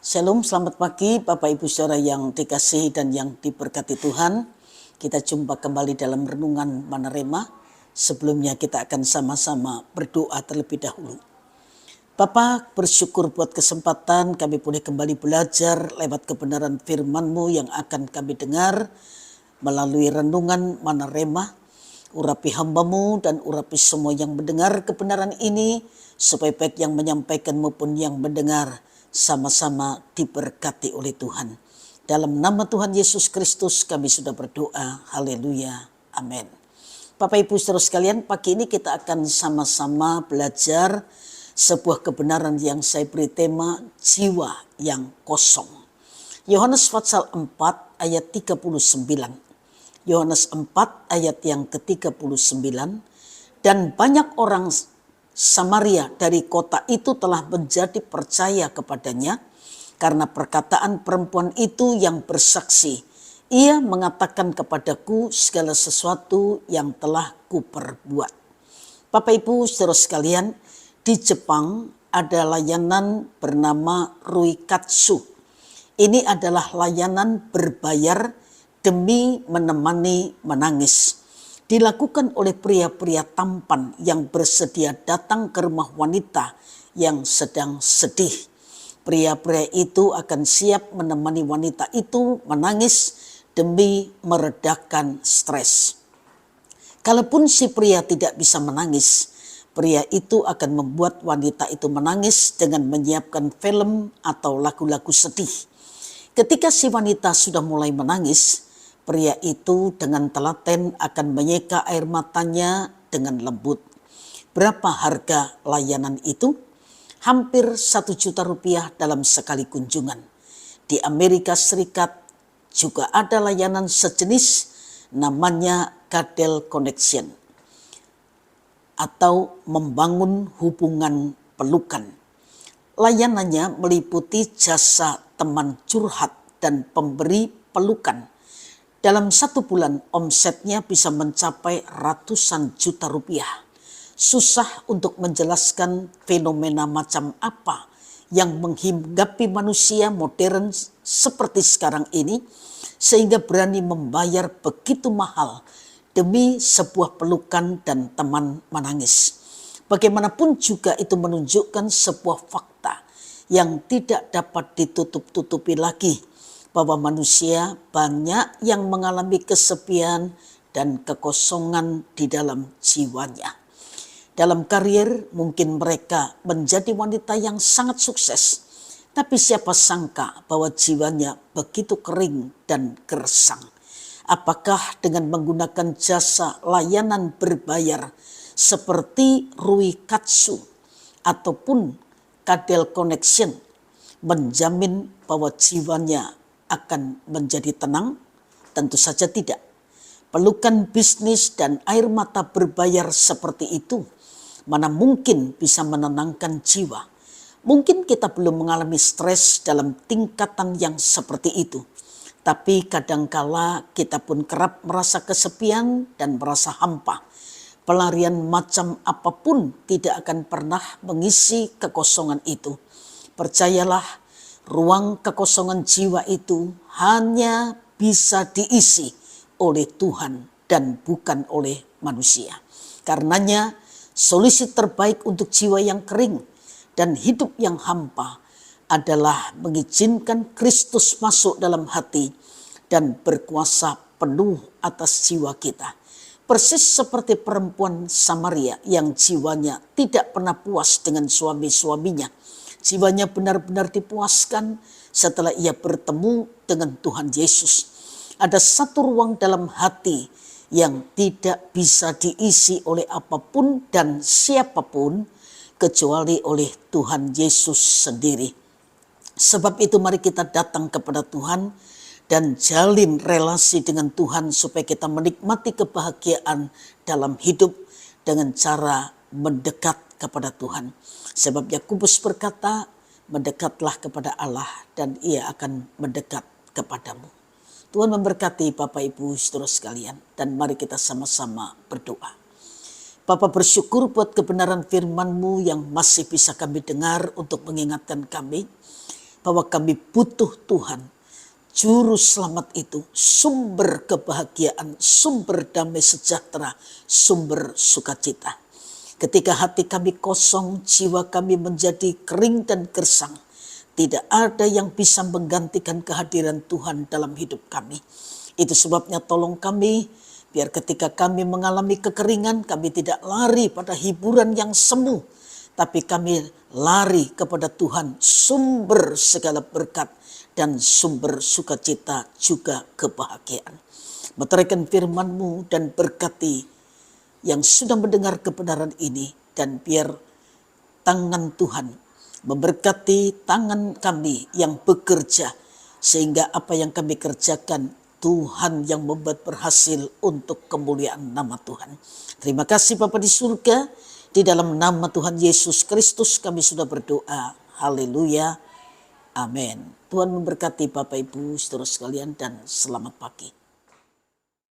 Shalom, selamat pagi Bapak Ibu Saudara yang dikasihi dan yang diberkati Tuhan. Kita jumpa kembali dalam renungan Manerema. Sebelumnya kita akan sama-sama berdoa terlebih dahulu. Bapak, bersyukur buat kesempatan kami boleh kembali belajar lewat kebenaran firman-Mu yang akan kami dengar melalui renungan Manerema. Urapi hamba-Mu dan urapi semua yang mendengar kebenaran ini, supaya baik yang menyampaikan maupun yang mendengar sama-sama diberkati oleh Tuhan. Dalam nama Tuhan Yesus Kristus kami sudah berdoa. Haleluya. Amin. Bapak Ibu Saudara sekalian, pagi ini kita akan sama-sama belajar sebuah kebenaran yang saya beri tema jiwa yang kosong. Yohanes pasal 4 ayat 39. Yohanes 4 ayat yang ke-39. Dan banyak orang Samaria dari kota itu telah menjadi percaya kepadanya karena perkataan perempuan itu yang bersaksi. Ia mengatakan kepadaku segala sesuatu yang telah kuperbuat. Bapak Ibu Saudara sekalian, di Jepang ada layanan bernama Ruikatsu. Ini adalah layanan berbayar demi menemani menangis. Dilakukan oleh pria-pria tampan yang bersedia datang ke rumah wanita yang sedang sedih. Pria-pria itu akan siap menemani wanita itu menangis demi meredakan stres. Kalaupun si pria tidak bisa menangis, pria itu akan membuat wanita itu menangis dengan menyiapkan film atau lagu-lagu sedih. Ketika si wanita sudah mulai menangis, pria itu dengan telaten akan menyeka air matanya dengan lembut. Berapa harga layanan itu? Hampir 1 juta rupiah dalam sekali kunjungan. Di Amerika Serikat juga ada layanan sejenis, namanya Cadel Connection atau membangun hubungan pelukan. Layanannya meliputi jasa teman curhat dan pemberi pelukan. Dalam 1 bulan omsetnya bisa mencapai ratusan juta rupiah. Susah untuk menjelaskan fenomena macam apa yang menghinggapi manusia modern seperti sekarang ini, sehingga berani membayar begitu mahal demi sebuah pelukan dan teman menangis. Bagaimanapun juga itu menunjukkan sebuah fakta yang tidak dapat ditutup-tutupi lagi, bahwa manusia banyak yang mengalami kesepian dan kekosongan di dalam jiwanya. Dalam karir mungkin mereka menjadi wanita yang sangat sukses, tapi siapa sangka bahwa jiwanya begitu kering dan gersang. Apakah dengan menggunakan jasa layanan berbayar seperti Ruikatsu ataupun Cadel Connection menjamin bahwa jiwanya akan menjadi tenang? Tentu saja tidak. Pelukan bisnis dan air mata berbayar seperti itu mana mungkin bisa menenangkan jiwa. Mungkin kita belum mengalami stres dalam tingkatan yang seperti itu, tapi kadangkala kita pun kerap merasa kesepian dan merasa hampa. Pelarian macam apapun tidak akan pernah mengisi kekosongan itu. Percayalah, ruang kekosongan jiwa itu hanya bisa diisi oleh Tuhan dan bukan oleh manusia. Karenanya solusi terbaik untuk jiwa yang kering dan hidup yang hampa adalah mengizinkan Kristus masuk dalam hati dan berkuasa penuh atas jiwa kita. Persis seperti perempuan Samaria yang jiwanya tidak pernah puas dengan suami-suaminya. Jiwanya benar-benar dipuaskan setelah ia bertemu dengan Tuhan Yesus. Ada satu ruang dalam hati yang tidak bisa diisi oleh apapun dan siapapun kecuali oleh Tuhan Yesus sendiri. Sebab itu mari kita datang kepada Tuhan dan jalin relasi dengan Tuhan supaya kita menikmati kebahagiaan dalam hidup dengan cara mendekat kepada Tuhan. Sebab Yakobus berkata, mendekatlah kepada Allah dan ia akan mendekat kepadamu. Tuhan memberkati Bapak Ibu Saudara sekalian, dan mari kita sama-sama berdoa. Bapa, bersyukur buat kebenaran firman-Mu yang masih bisa kami dengar untuk mengingatkan kami bahwa kami butuh Tuhan. Juru selamat itu sumber kebahagiaan, sumber damai sejahtera, sumber sukacita. Ketika hati kami kosong, jiwa kami menjadi kering dan gersang, tidak ada yang bisa menggantikan kehadiran Tuhan dalam hidup kami. Itu sebabnya tolong kami, biar ketika kami mengalami kekeringan, kami tidak lari pada hiburan yang semu, tapi kami lari kepada Tuhan, sumber segala berkat dan sumber sukacita juga kebahagiaan. Meteraikan firman-Mu dan berkati yang sudah mendengar kebenaran ini, dan biar tangan Tuhan memberkati tangan kami yang bekerja, sehingga apa yang kami kerjakan Tuhan yang membuat berhasil untuk kemuliaan nama Tuhan. Terima kasih Bapa di surga, di dalam nama Tuhan Yesus Kristus kami sudah berdoa. Haleluya. Amin. Tuhan memberkati Bapak Ibu saudara sekalian dan selamat pagi.